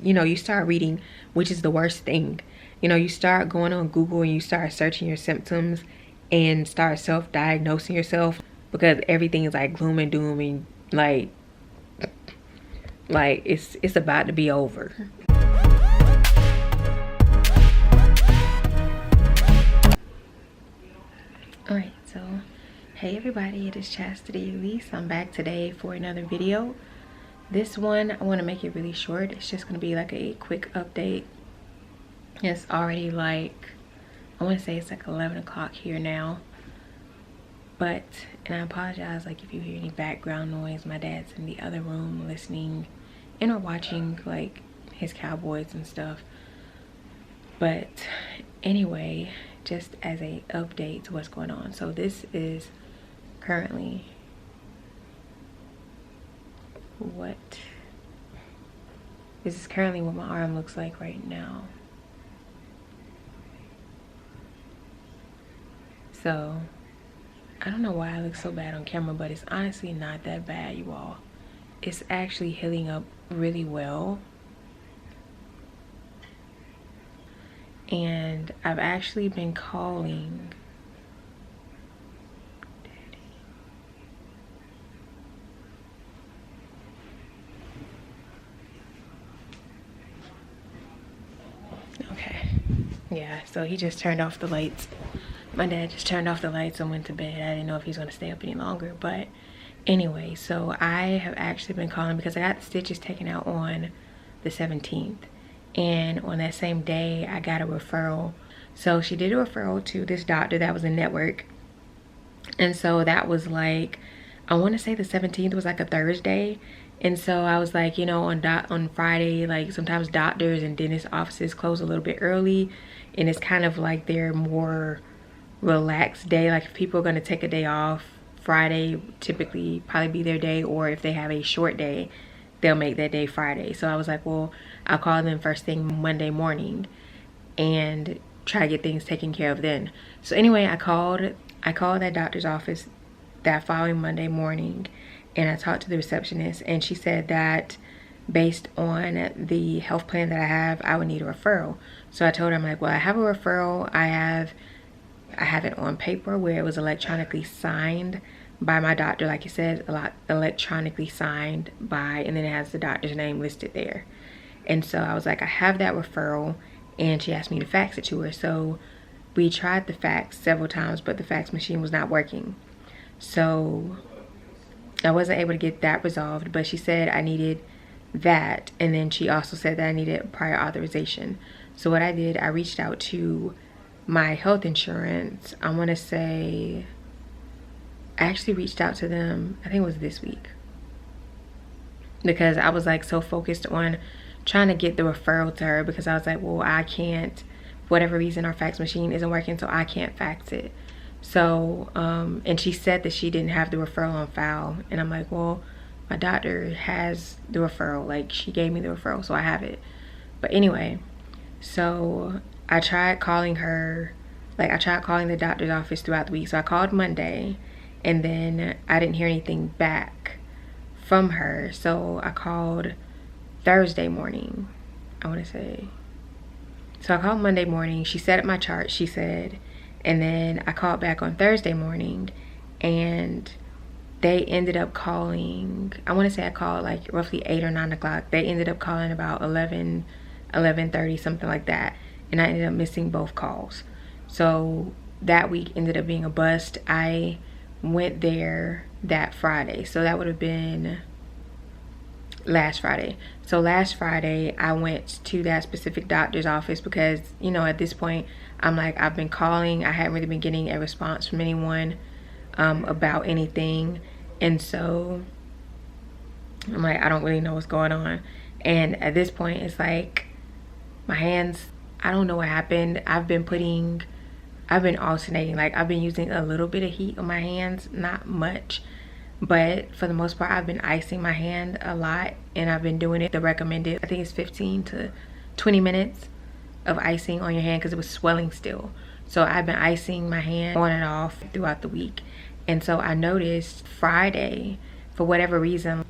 You know, you start reading, which is the worst thing. You know, you start going on Google and you start searching your symptoms and start self-diagnosing yourself, because everything is like gloom and doom, and like it's about to be over. Alright, so hey everybody, it is Chastity Elise. I'm back today for another video. This one I want to make it really short. It's just going to be like a quick update. It's already like, I want to say it's like 11 o'clock here now, but, and I apologize like if you hear any background noise. My dad's in the other room listening and or watching like his Cowboys and stuff. But anyway, just as a update to what's going on, so this is currently what my arm looks like right now. So I don't know why I look so bad on camera, but it's honestly not that bad, you all. It's actually healing up really well. And I've actually been calling Daddy. Okay, yeah, so he just turned off the lights. My dad just turned off the lights and went to bed. I didn't know if he was going to stay up any longer, but anyway, so I have actually been calling because I got the stitches taken out on the 17th. And on that same day, I got a referral. So she did a referral to this doctor that was in network. And so that was like, I want to say the 17th was like a Thursday. And so I was like, you know, on Friday, like sometimes doctors and dentist offices close a little bit early. And it's kind of like their more relaxed day. Like if people are going to take a day off, Friday typically probably be their day. Or if they have a short day, they'll make that day Friday. So I was like, well, I'll call them first thing Monday morning and try to get things taken care of then. So anyway, I called that doctor's office that following Monday morning, and I talked to the receptionist, and she said that based on the health plan that I have, I would need a referral. So I told her, I'm like, well, I have a referral. I have it on paper where it was electronically signed by my doctor, like it says, electronically signed by, and then it has the doctor's name listed there. And so I was like, I have that referral, and she asked me to fax it to her. So we tried the fax several times, but the fax machine was not working. So I wasn't able to get that resolved, but she said I needed that, and then she also said that I needed prior authorization. So what I did, I reached out to my health insurance. I want to say I actually reached out to them, I think it was this week, because I was like so focused on trying to get the referral to her, because I was like, well, I can't, for whatever reason our fax machine isn't working, so I can't fax it. So and she said that she didn't have the referral on file, and I'm like, well, my doctor has the referral, like she gave me the referral, so I have it. But anyway, so I tried calling her, like I tried calling the doctor's office throughout the week. So I called Monday, and then I didn't hear anything back from her. So I called Thursday morning, I want to say. So I called Monday morning. She set up my chart, she said. And then I called back on Thursday morning, and they ended up calling, I want to say I called like roughly 8 or 9 o'clock. They ended up calling about 11:30, something like that. And I ended up missing both calls. So that week ended up being a bust. I went there that Friday, so that would have been last Friday. So last Friday I went to that specific doctor's office because, you know, at this point I'm like, I've been calling, I haven't really been getting a response from anyone about anything, and so I'm like, I don't really know what's going on. And at this point it's like my hands, I don't know what happened. I've been alternating, like I've been using a little bit of heat on my hands, not much, but for the most part I've been icing my hand a lot, and I've been doing it the recommended, I think it's 15 to 20 minutes of icing on your hand because it was swelling still. So I've been icing my hand on and off throughout the week. And so I noticed Friday, for whatever reason,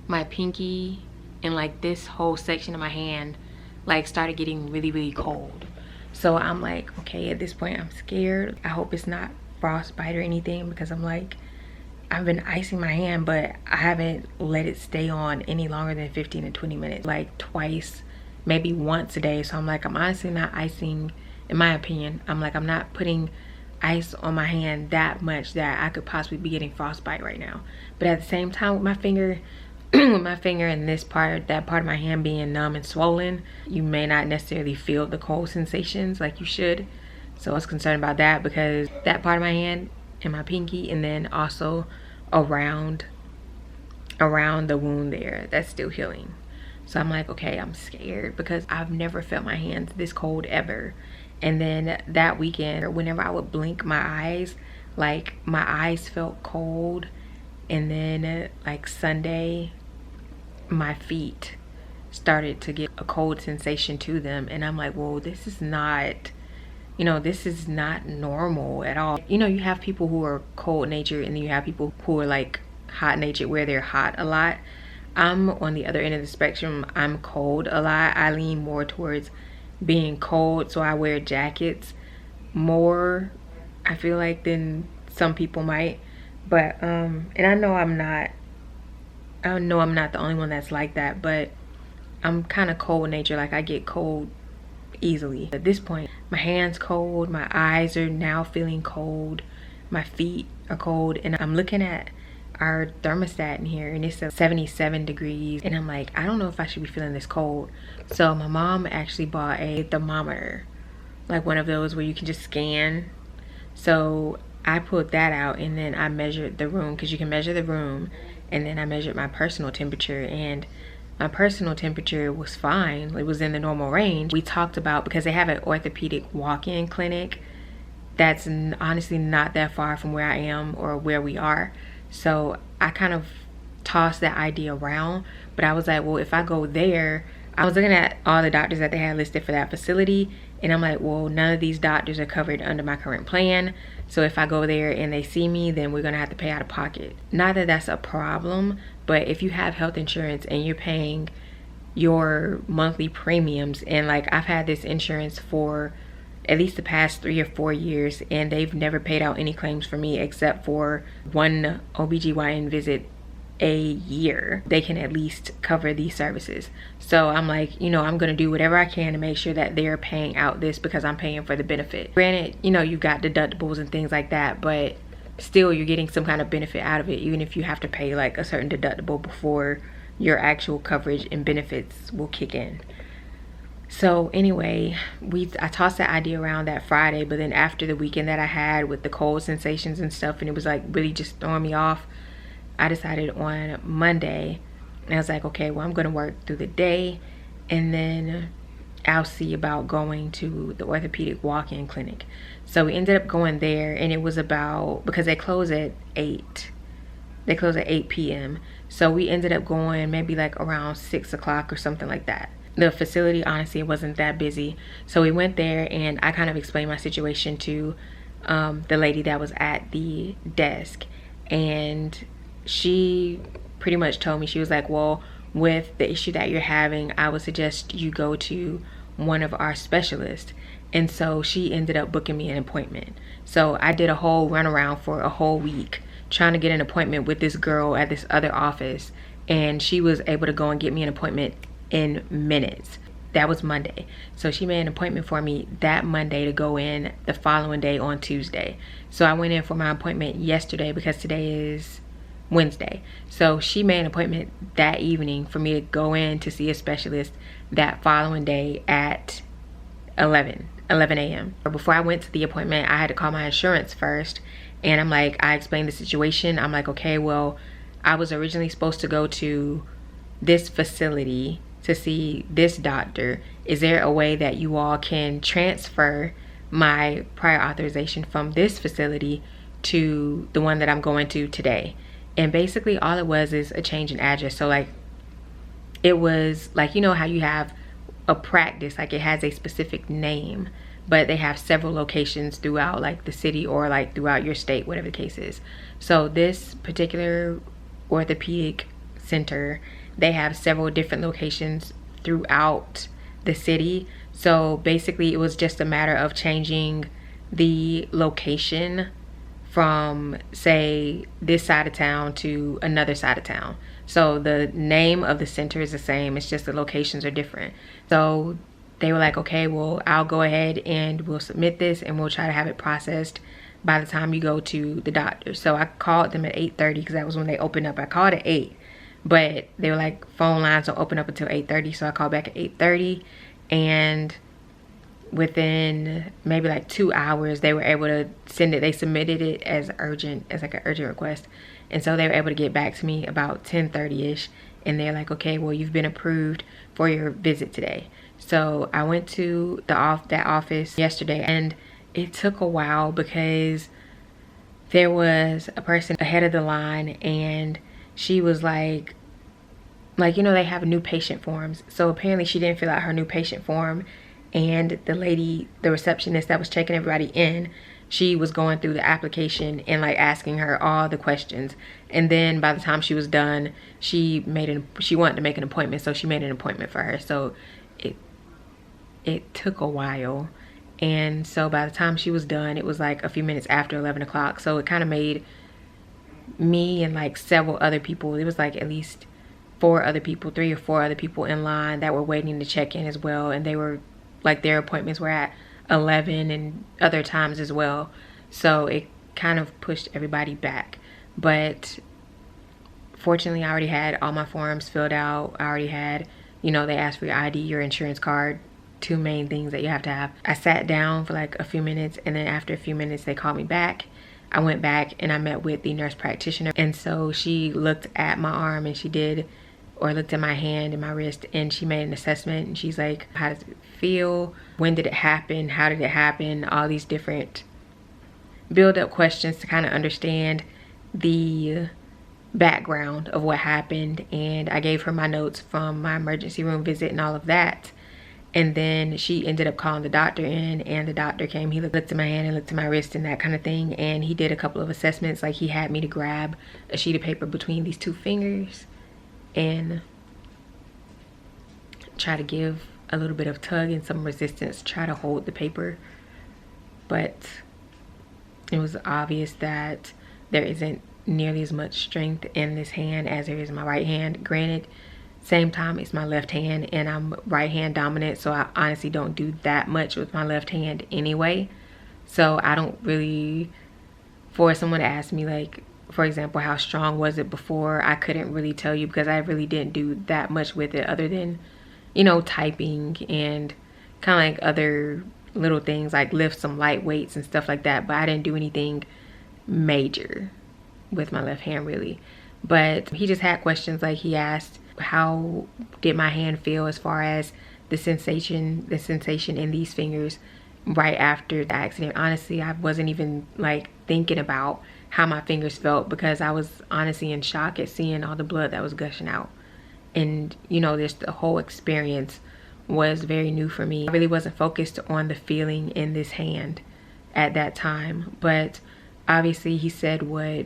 my pinky and like this whole section of my hand like started getting really cold. So I'm like, okay, at this point I'm scared. I hope it's not frostbite or anything, because I'm like, I've been icing my hand, but I haven't let it stay on any longer than 15 to 20 minutes, like twice, maybe once a day. So I'm like, I'm honestly not icing, in my opinion, I'm like, I'm not putting ice on my hand that much that I could possibly be getting frostbite right now. But at the same time, with my finger with my finger and this part, that part of my hand being numb and swollen, you may not necessarily feel the cold sensations like you should. So I was concerned about that, because that part of my hand and my pinky, and then also around the wound there, that's still healing. So I'm like, okay, I'm scared because I've never felt my hands this cold ever. And then that weekend, whenever I would blink my eyes, like my eyes felt cold. And then like Sunday, my feet started to get a cold sensation to them, and I'm like, whoa, this is not, you know, this is not normal at all. You know, you have people who are cold natured, and then you have people who are like hot natured, where they're hot a lot. I'm on the other end of the spectrum. I'm cold a lot. I lean more towards being cold, so I wear jackets more, I feel like, than some people might. But and I know I'm not the only one that's like that, but I'm kind of cold nature. Like, I get cold easily. At this point, my hands cold, my eyes are now feeling cold, my feet are cold, and I'm looking at our thermostat in here, and it's 77 degrees, and I'm like, I don't know if I should be feeling this cold. So my mom actually bought a thermometer, like one of those where you can just scan. So I pulled that out, and then I measured the room, because you can measure the room, and then I measured my personal temperature, and my personal temperature was fine. It was in the normal range. We talked about, because they have an orthopedic walk-in clinic that's honestly not that far from where I am or where we are. So I kind of tossed that idea around, but I was like, well, if I go there, I was looking at all the doctors that they had listed for that facility, and I'm like, well, none of these doctors are covered under my current plan. So if I go there and they see me, then we're gonna have to pay out of pocket. Not that that's a problem, but if you have health insurance and you're paying your monthly premiums, and like, I've had this insurance for at least the past 3 or 4 years, and they've never paid out any claims for me except for one OBGYN visit a year. They can at least cover these services. So I'm like, you know, I'm gonna do whatever I can to make sure that they're paying out this, because I'm paying for the benefit. Granted, you know, you've got deductibles and things like that, but still you're getting some kind of benefit out of it, even if you have to pay like a certain deductible before your actual coverage and benefits will kick in. So anyway, I tossed that idea around that Friday, but then after the weekend that I had with the cold sensations and stuff, and it was like really just throwing me off, I decided on Monday, and I was like, okay, well, I'm gonna work through the day, and then I'll see about going to the orthopedic walk-in clinic. So we ended up going there, and it was about, because they close at 8. They close at 8 p.m. So we ended up going maybe like around 6 o'clock or something like that. The facility, honestly, it wasn't that busy. So we went there, and I kind of explained my situation to the lady that was at the desk, and she pretty much told me, she was like, well, with the issue that you're having, I would suggest you go to one of our specialists. And so she ended up booking me an appointment. So I did a whole runaround for a whole week trying to get an appointment with this girl at this other office, and she was able to go and get me an appointment in minutes. That was Monday. So she made an appointment for me that Monday to go in the following day on Tuesday. So I went in for my appointment yesterday, because today is Wednesday. So she made an appointment that evening for me to go in to see a specialist that following day at 11 a.m. Before I went to the appointment, I had to call my insurance first, and I'm like, I explained the situation. I'm like, okay, well, I was originally supposed to go to this facility to see this doctor. Is there a way that you all can transfer my prior authorization from this facility to the one that I'm going to today? And basically all it was is a change in address. So like, it was like, you know how you have a practice, like it has a specific name, but they have several locations throughout like the city or like throughout your state, whatever the case is. So this particular orthopedic center they have several different locations throughout the city. So basically it was just a matter of changing the location from, say, this side of town to another side of town. So the name of the center is the same, it's just the locations are different. So they were like, okay, well, I'll go ahead and we'll submit this and we'll try to have it processed by the time you go to the doctor. So I called them at 8:30 because that was when they opened up. I called at 8, but they were like, phone lines don't open up until 8:30. So I called back at 8:30, and within maybe like 2 hours they were able to send it. They submitted it as urgent, as like an urgent request, and so they were able to get back to me about 10:30ish, and they're like, okay, well, you've been approved for your visit today. So I went to that office yesterday, and it took a while because there was a person ahead of the line, and she was like, you know, they have new patient forms. So apparently she didn't fill out her new patient form, and the lady, the receptionist that was checking everybody in, she was going through the application and like asking her all the questions. And then by the time she was done, she wanted to make an appointment, so she made an appointment for her. So it took a while, and so by the time she was done, it was like a few minutes after 11 o'clock. So it kind of made me and like several other people, it was like at least 4 other people, 3 or 4 other people in line that were waiting to check in as well, and they were like, their appointments were at 11 and other times as well. So it kind of pushed everybody back. But fortunately I already had all my forms filled out. I already had, you know, they asked for your ID, your insurance card, 2 main things that you have to have. I sat down for like a few minutes, and then after a few minutes they called me back. I went back and I met with the nurse practitioner, and so she looked at my arm, and she did, or looked at my hand and my wrist, and she made an assessment, and she's like, how does it feel? When did it happen? How did it happen? All these different build-up questions to kind of understand the background of what happened. And I gave her my notes from my emergency room visit and all of that. And then she ended up calling the doctor in, and the doctor came. He looked at my hand and looked at my wrist and that kind of thing, and he did a couple of assessments. Like, he had me to grab a sheet of paper between these 2 fingers and try to give a little bit of tug and some resistance, try to hold the paper. But it was obvious that there isn't nearly as much strength in this hand as there is in my right hand. Granted, same time, it's my left hand, and I'm right hand dominant, so I honestly don't do that much with my left hand anyway. So I don't really, for someone to ask me, like, for example, how strong was it before, I couldn't really tell you, because I really didn't do that much with it other than, you know, typing and kind of like other little things like lift some light weights and stuff like that. But I didn't do anything major with my left hand really. But he just had questions. Like, he asked, how did my hand feel as far as the sensation in these fingers right after the accident. Honestly, I wasn't even like thinking about how my fingers felt, because I was honestly in shock at seeing all the blood that was gushing out. And you know, this, the whole experience was very new for me. I really wasn't focused on the feeling in this hand at that time. But obviously he said what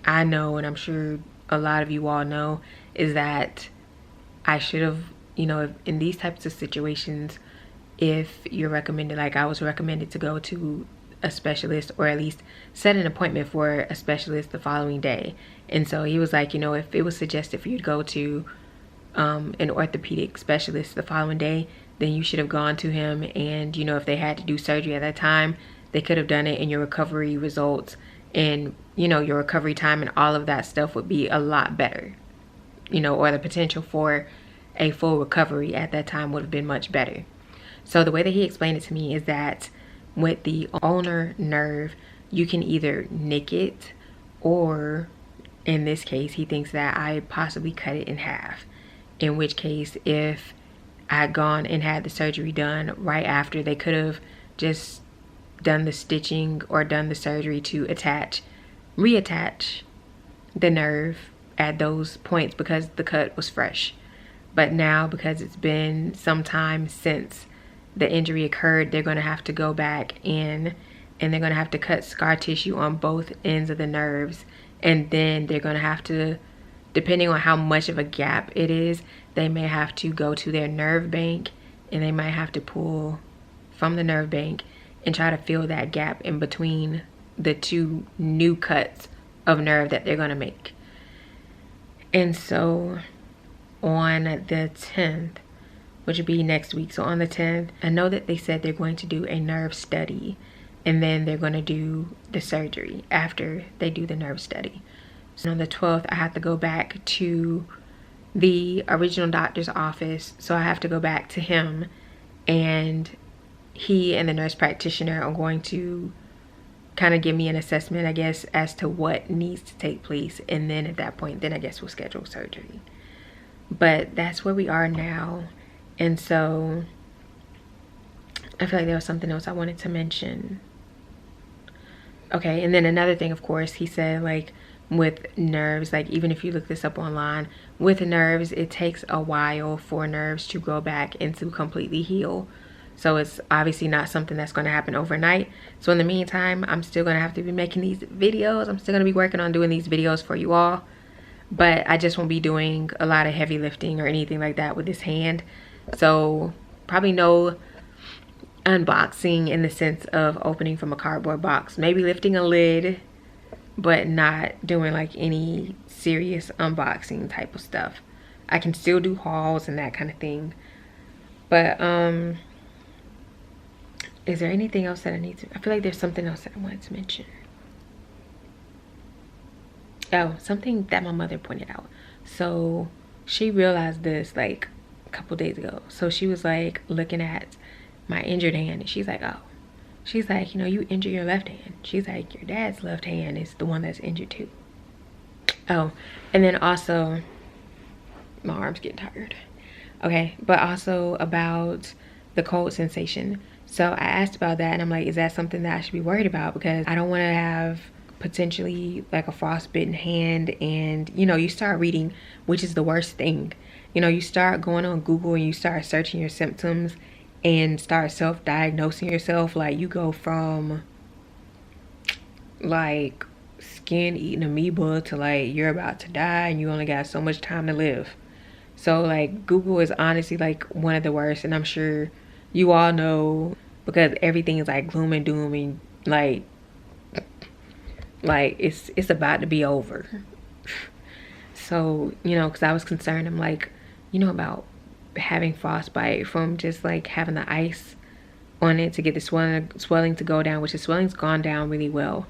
I know, and I'm sure a lot of you all know, is that I should have, you know, if in these types of situations, if you're recommended, like I was recommended to go to a specialist, or at least set an appointment for a specialist the following day. And so he was like, you know, if it was suggested for you to go to an orthopedic specialist the following day, then you should have gone to him. And you know, if they had to do surgery at that time, they could have done it, and your recovery results and, you know, your recovery time and all of that stuff would be a lot better, you know, or the potential for a full recovery at that time would have been much better. So the way that he explained it to me is that with the ulnar nerve, you can either nick it, or in this case, he thinks that I possibly cut it in half. In which case, if I had gone and had the surgery done right after, they could have just done the stitching or done the surgery to reattach the nerve at those points, because the cut was fresh. But now, because it's been some time since the injury occurred, they're going to have to go back in, and they're going to have to cut scar tissue on both ends of the nerves, and then they're going to have to depending on how much of a gap it is, they may have to go to their nerve bank, and they might have to pull from the nerve bank and try to fill that gap in between the two new cuts of nerve that they're gonna make. And so on the 10th, which would be next week, so on the 10th, I know that they said they're going to do a nerve study, and then they're going to do the surgery after they do the nerve study. So on the 12th, I have to go back to the original doctor's office. So I have to go back to him, and he and the nurse practitioner are going to kind of give me an assessment, I guess, as to what needs to take place. And then at that point, then I guess we'll schedule surgery. But that's where we are now. And so I feel like there was something else I wanted to mention. Okay, and then another thing, of course, he said, like, with nerves, like, even if you look this up online, with nerves, it takes a while for nerves to grow back and to completely heal. So it's obviously not something that's going to happen overnight. So in the meantime, I'm still going to have to be making these videos. I'm still going to be working on doing these videos for you all. But I just won't be doing a lot of heavy lifting or anything like that with this hand. So probably no unboxing in the sense of opening from a cardboard box. Maybe lifting a lid, but not doing like any serious unboxing type of stuff. I can still do hauls and that kind of thing. But is there anything else that I need to? I feel like there's something else that I wanted to mention. Oh, something that my mother pointed out. So she realized this like a couple days ago. So she was like looking at my injured hand, and she's like, oh, she's like, you know, you injured your left hand. She's like, your dad's left hand is the one that's injured too. Oh, and then also my arm's getting tired. Okay, but also about the cold sensation. So I asked about that, and I'm like, is that something that I should be worried about? Because I don't want to have potentially like a frostbitten hand. And you know, you start reading, which is the worst thing, you know, you start going on Google and you start searching your symptoms and start self-diagnosing yourself. Like, you go from like skin eating amoeba to like you're about to die and you only got so much time to live. So like Google is honestly like one of the worst, and I'm sure you all know, because everything is like gloom and doom, and like it's about to be over. So, you know, because I was concerned, I'm like, you know, about having frostbite from just like having the ice on it to get the swelling to go down, which the swelling's gone down really well,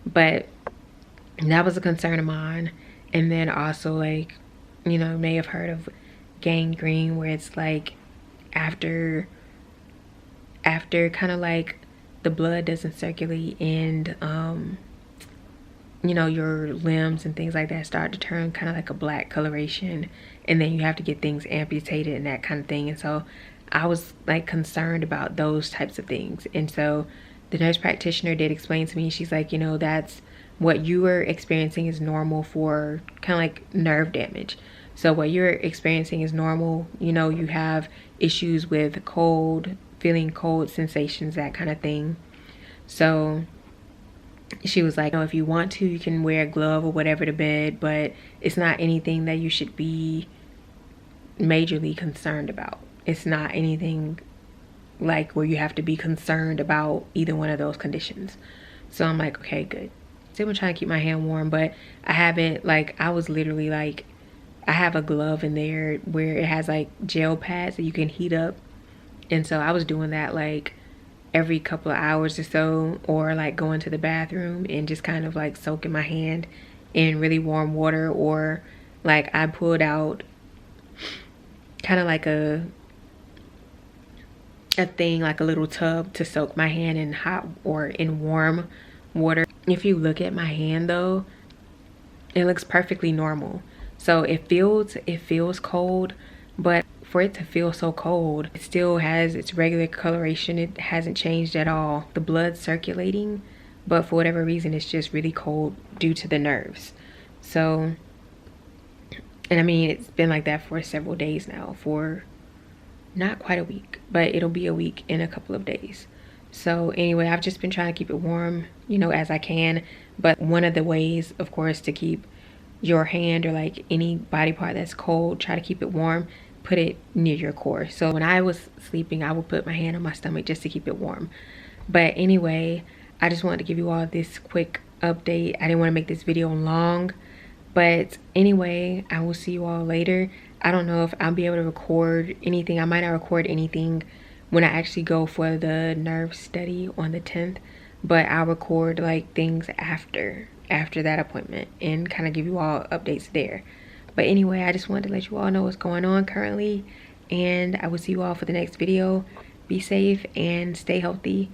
but that was a concern of mine. And then also, like, you know, you may have heard of gangrene, where it's like after kind of like the blood doesn't circulate, and you know, your limbs and things like that start to turn kind of like a black coloration, and then you have to get things amputated and that kind of thing. And so I was like concerned about those types of things. And so the nurse practitioner did explain to me, she's like, you know, that's what you were experiencing is normal for kind of like nerve damage. So what you're experiencing is normal. You know, you have issues with cold, feeling cold sensations, that kind of thing. So she was like, oh, if you want to, you can wear a glove or whatever to bed, but it's not anything that you should be majorly concerned about. It's not anything like where you have to be concerned about either one of those conditions. So I'm like, okay, good. Still been trying to keep my hand warm, but I haven't, like, I was literally like, I have a glove in there where it has like gel pads that you can heat up. And so I was doing that like every couple of hours or so, or like going to the bathroom and just kind of like soaking my hand in really warm water, or like I pulled out kind of like a thing, like a little tub to soak my hand in hot or in warm water. If you look at my hand though, it looks perfectly normal. So it feels cold, but for it to feel so cold, it still has its regular coloration. It hasn't changed at all. The blood's circulating, but for whatever reason, it's just really cold due to the nerves. So, and I mean, it's been like that for several days now, for not quite a week, but it'll be a week in a couple of days. So anyway, I've just been trying to keep it warm, you know, as I can. But one of the ways, of course, to keep your hand or like any body part that's cold, try to keep it warm, put it near your core. So when I was sleeping, I would put my hand on my stomach just to keep it warm. But anyway, I just wanted to give you all this quick update. I didn't want to make this video long, but anyway, I will see you all later. I don't know if I'll be able to record anything. I might not record anything when I actually go for the nerve study on the 10th, but I'll record like things after that appointment and kind of give you all updates there. But anyway, I just wanted to let you all know what's going on currently, and I will see you all for the next video. Be safe and stay healthy.